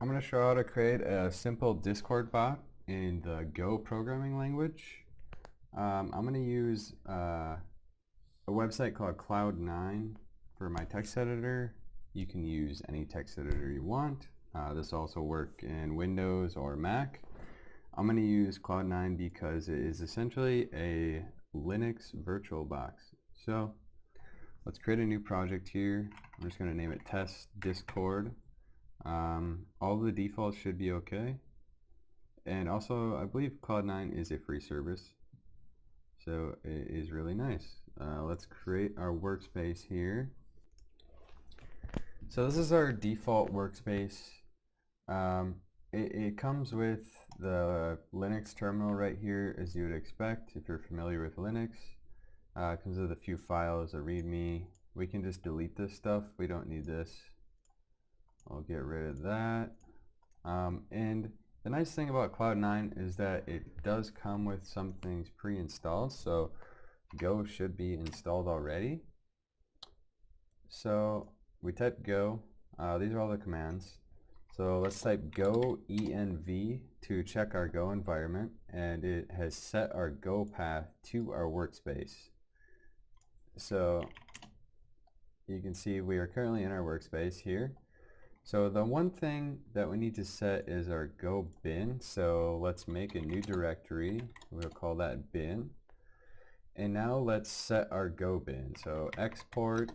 I'm going to show how to create a simple Discord bot in the Go programming language. I'm going to use a website called Cloud9 for my text editor. You can use any text editor you want. This will also work in Windows or Mac. I'm going to use Cloud9 because it is essentially a Linux VirtualBox. So let's create a new project here. I'm just going to name it Test Discord. All the defaults should be okay. And also, I believe Cloud9 is a free service, so it is really nice. Let's create our workspace here. So this is our default workspace. It comes with the Linux terminal right here, as you would expect if you're familiar with Linux. It comes with a few files, a README. We can just delete this stuff. We don't need this. I'll get rid of that. And the nice thing about Cloud9 is that it does come with some things pre-installed, so Go should be installed already. So we type Go. These are all the commands. So let's type go env to check our Go environment, and it has set our Go path to our workspace. So you can see we are currently in our workspace here. So the one thing that we need to set is our Go bin. So let's make a new directory. We'll call that bin. And now let's set our Go bin. So export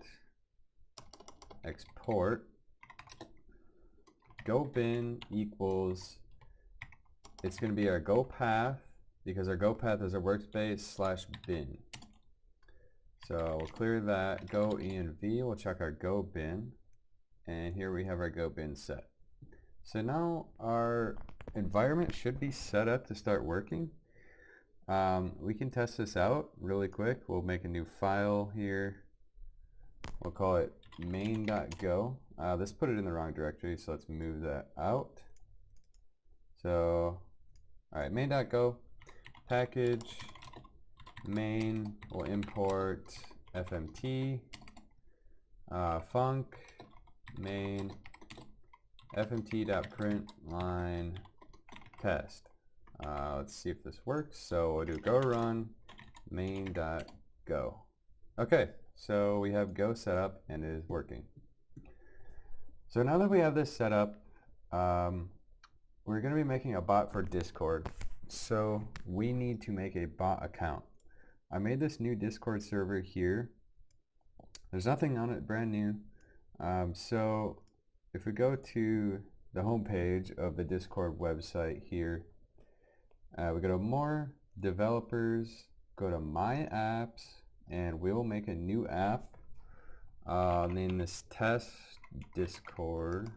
Go bin equals, it's going to be our Go path, because our Go path is our workspace / bin. So we'll clear that. Go env, we'll check our Go bin. And here we have our Go bin set. So now our environment should be set up to start working. We can test this out really quick. We'll make a new file here. We'll call it main.go. This put it in the wrong directory, so let's move that out. So, alright, main.go, package, main, we'll import fmt, func, main, fmt.print line test. Let's see if this works. So we'll do go run main.go. Okay, so we have Go set up and it is working. So now that we have this set up, we're going to be making a bot for Discord. So we need to make a bot account. I made this new Discord server here. There's nothing on it, brand new. So if we go to the home page of the Discord website here, we go to more, developers, go to my apps, and we'll make a new app. Name this test Discord.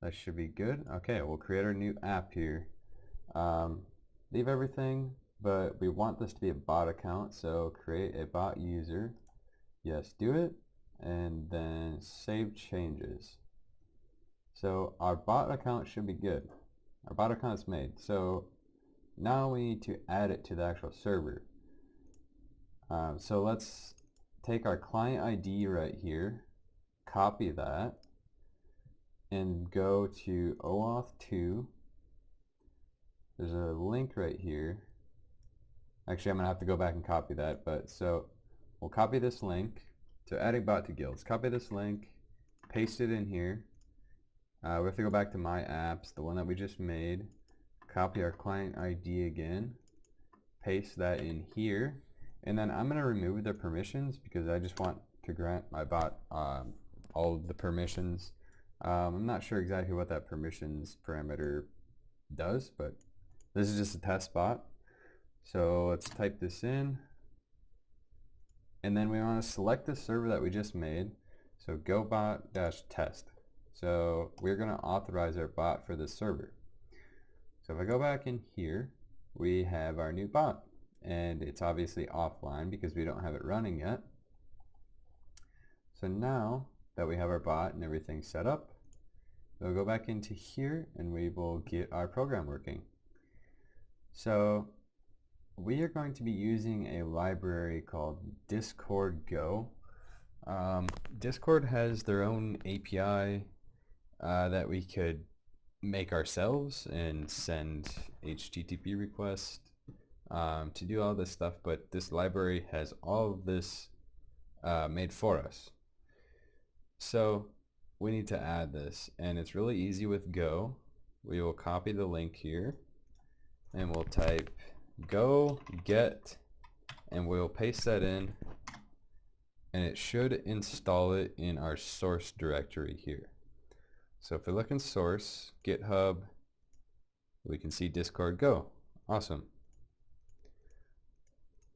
That should be good. Okay, we'll create our new app here. Leave everything, but we want this to be a bot account, so create a bot user. Yes, do it, and then save changes. So our bot account should be good. Our bot account is made. So now we need to add it to the actual server. So let's take our client ID right here, copy that, and go to OAuth 2. There's a link right here. Actually, I'm going to have to go back and copy that, but so we'll copy this link to adding bot to guilds. Copy this link, paste it in here. We have to go back to my apps, the one that we just made, copy our client ID again, paste that in here, and then I'm going to remove the permissions because I just want to grant my bot all of the permissions. I'm not sure exactly what that permissions parameter does, but this is just a test bot. So let's type this in, and then we want to select the server that we just made. So gobot-test. So we're going to authorize our bot for this server. So if I go back in here, we have our new bot, and it's obviously offline because we don't have it running yet. So now that we have our bot and everything set up, we'll go back into here and we will get our program working. So we are going to be using a library called Discord Go. Discord has their own API that we could make ourselves and send HTTP requests to do all this stuff, but this library has all of this made for us. So we need to add this, and it's really easy with Go. We will copy the link here and we'll type go get, and we'll paste that in, and it should install it in our source directory here. So if we look in source, GitHub, we can see Discord Go. Awesome.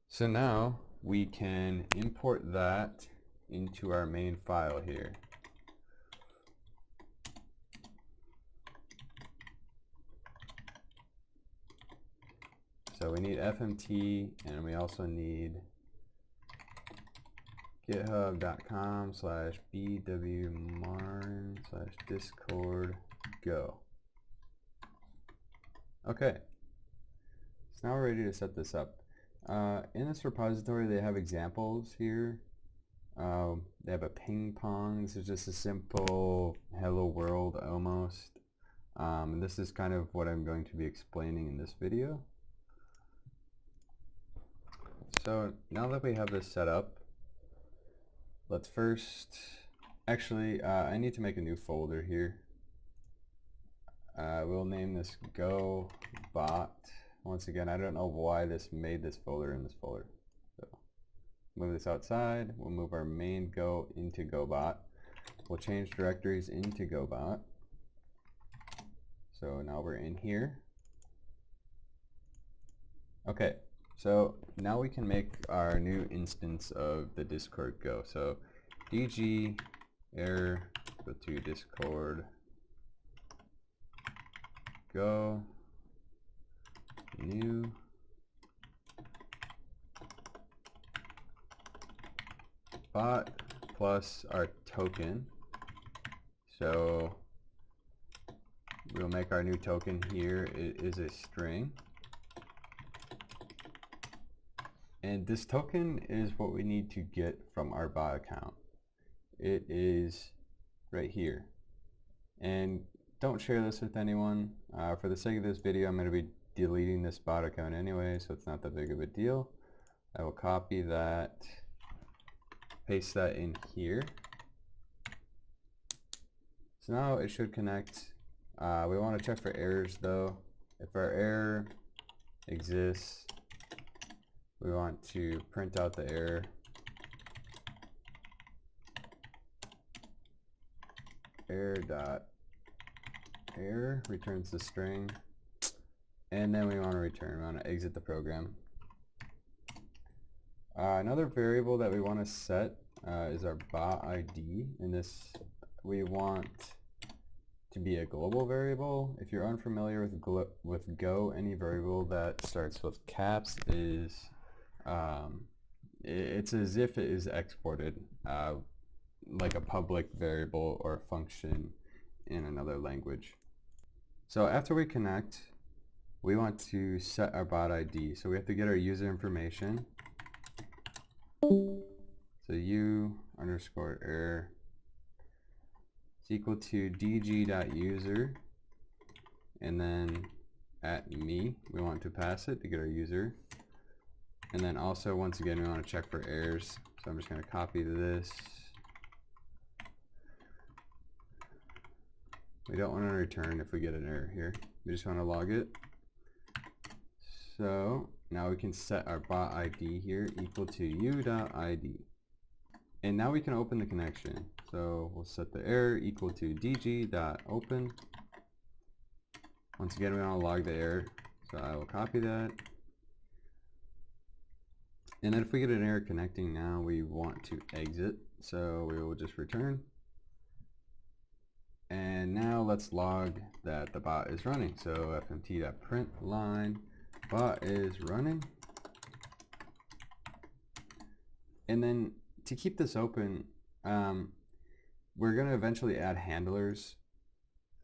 So now we can import that into our main file here. So we need FMT, and we also need github.com/bwmarn/discord go. Okay, so now we're ready to set this up. In this repository they have examples here. They have a ping pong. This is just a simple hello world almost. And this is kind of what I'm going to be explaining in this video. So now that we have this set up, let's first, actually I need to make a new folder here. We'll name this Go Bot. Once again, I don't know why this made this folder in this folder. So move this outside. We'll move our main Go into GoBot. We'll change directories into GoBot. So now we're in here. Okay, so now we can make our new instance of the Discord Go. So dg error, go to Discord Go new bot plus our token. So we'll make our new token here. It is a string, and this token is what we need to get from our bot account. It is right here, and don't share this with anyone. For the sake of this video, I'm going to be deleting this bot account anyway, so it's not that big of a deal. I will copy that, paste that in here. So now it should connect. We want to check for errors though. If our error exists, we want to print out the error. Error returns the string, and then we want to exit the program. Another variable that we want to set is our bot ID, and this we want to be a global variable. If you're unfamiliar with Go, any variable that starts with caps is it's as if it is exported like a public variable or a function in another language. So after we connect, we want to set our bot ID. So we have to get our user information. So u_error is equal to dg.user, and then @me, we want to pass it to get our user. And then also, once again, we want to check for errors. So I'm just going to copy this. We don't want to return if we get an error here. We just want to log it. So now we can set our bot ID here equal to u.id. And now we can open the connection. So we'll set the error equal to dg.open. Once again, we want to log the error. So I will copy that. And then if we get an error connecting now, we want to exit. So we will just return. And now let's log that the bot is running. So fmt.print line bot is running. And then to keep this open, we're going to eventually add handlers.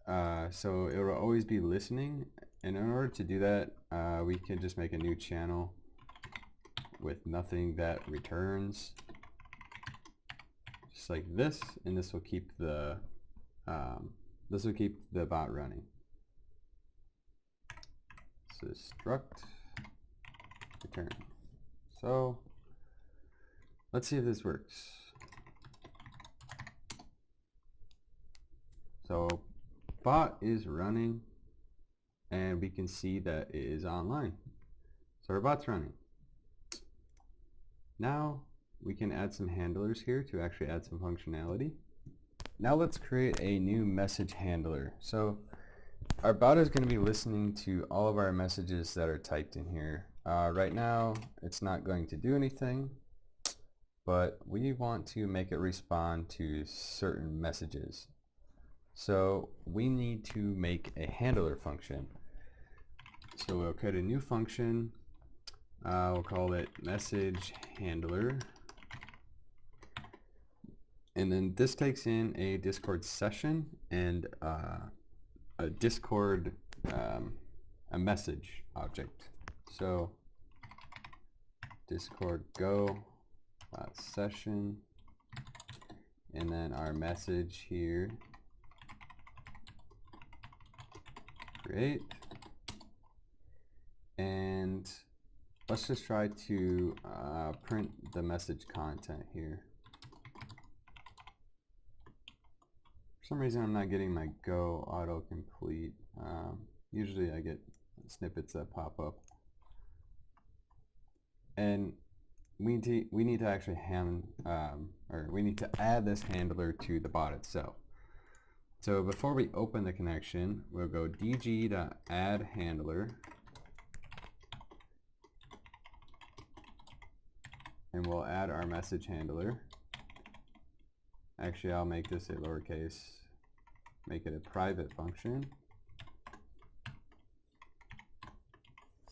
So it will always be listening. And in order to do that, we can just make a new channel with nothing that returns. Just like this. And this will keep the this will keep the bot running. So struct return. So let's see if this works. So bot is running and we can see that it is online. So our bot's running. Now we can add some handlers here to actually add some functionality. Now let's create a new message handler. So our bot is going to be listening to all of our messages that are typed in here. Right now it's not going to do anything, but we want to make it respond to certain messages. So we need to make a handler function. So we'll create a new function. We'll call it message handler. And then this takes in a Discord session and a Discord, a message object. So Discord go session, and then our message here, create, and let's just try to print the message content here. For some reason I'm not getting my go autocomplete. Usually I get snippets that pop up. And we need to actually we need to add this handler to the bot itself. So before we open the connection, we'll go dg.add_handler, and we'll add our message handler. Actually, I'll make this a lowercase, make it a private function.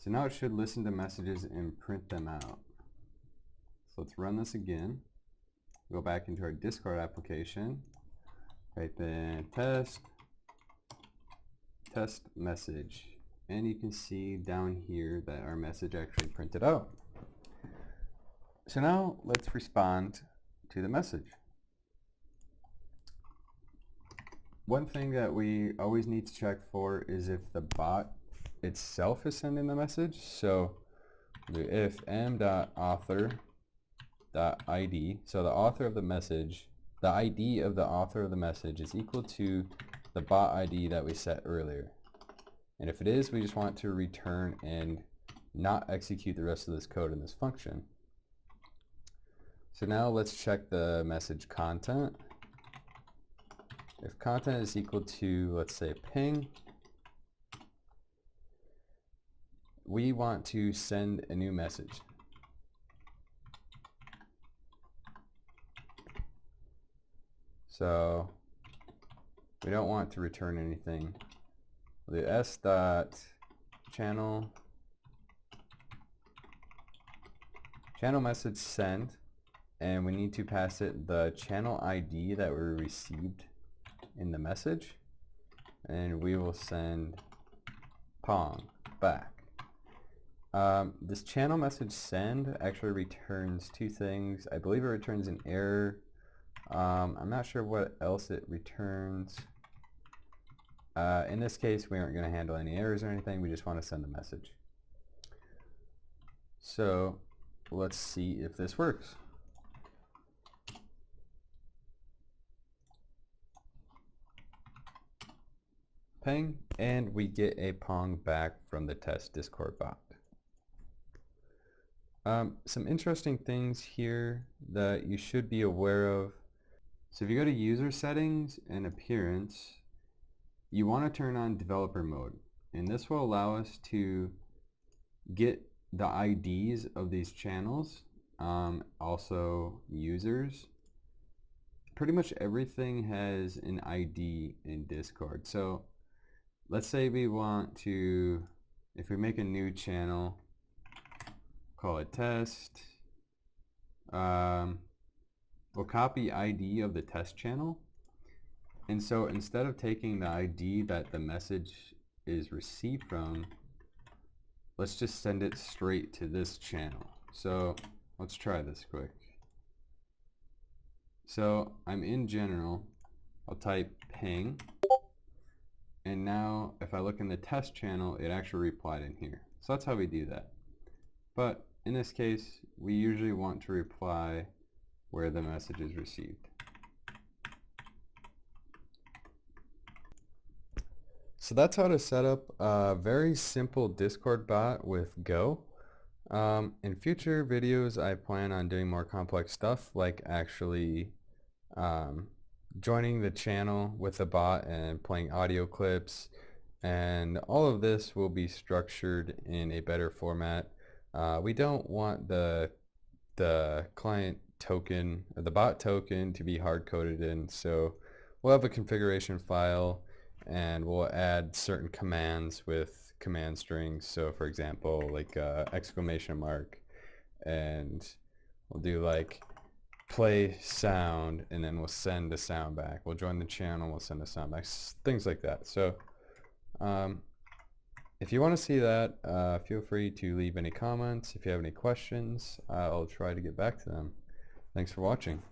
So now it should listen to messages and print them out. So let's run this again. Go back into our Discord application, type in test message, and you can see down here that our message actually printed out. So now let's respond to the message. One thing that we always need to check for is if the bot itself is sending the message. So if m.author.id, so the author of the message, the ID of the author of the message is equal to the bot ID that we set earlier. And if it is, we just want to return and not execute the rest of this code in this function. So now let's check the message content. If content is equal to, let's say, ping, we want to send a new message. So we don't want to return anything. We'll do s.channel message send, and we need to pass it the channel ID that we received in the message, and we will send pong back. This channel message send actually returns two things. I believe it returns an error. I'm not sure what else it returns. In this case, we aren't going to handle any errors or anything. We just want to send a message. So let's see if this works. Ping, and we get a pong back from the test Discord bot. Some interesting things here that you should be aware of. So if you go to user settings and appearance, you want to turn on developer mode, and this will allow us to get the IDs of these channels, also users. Pretty much everything has an ID in Discord. So let's say we want to, if we make a new channel, call it test, we'll copy ID of the test channel, and so instead of taking the ID that the message is received from, let's just send it straight to this channel. So let's try this quick. So I'm in general, I'll type ping, and now if I look in the test channel, it actually replied in here. So that's how we do that. But in this case, we usually want to reply where the message is received. So that's how to set up a very simple Discord bot with Go. In future videos, I plan on doing more complex stuff, like actually joining the channel with the bot and playing audio clips, and all of this will be structured in a better format. We don't want the client token or the bot token to be hard coded in, so we'll have a configuration file and we'll add certain commands with command strings. So for example, like exclamation mark, and we'll do like play sound, and then we'll send the sound back. We'll join the channel, we'll send the sound back, things like that. So if you want to see that, feel free to leave any comments. If you have any questions, I'll try to get back to them. Thanks for watching.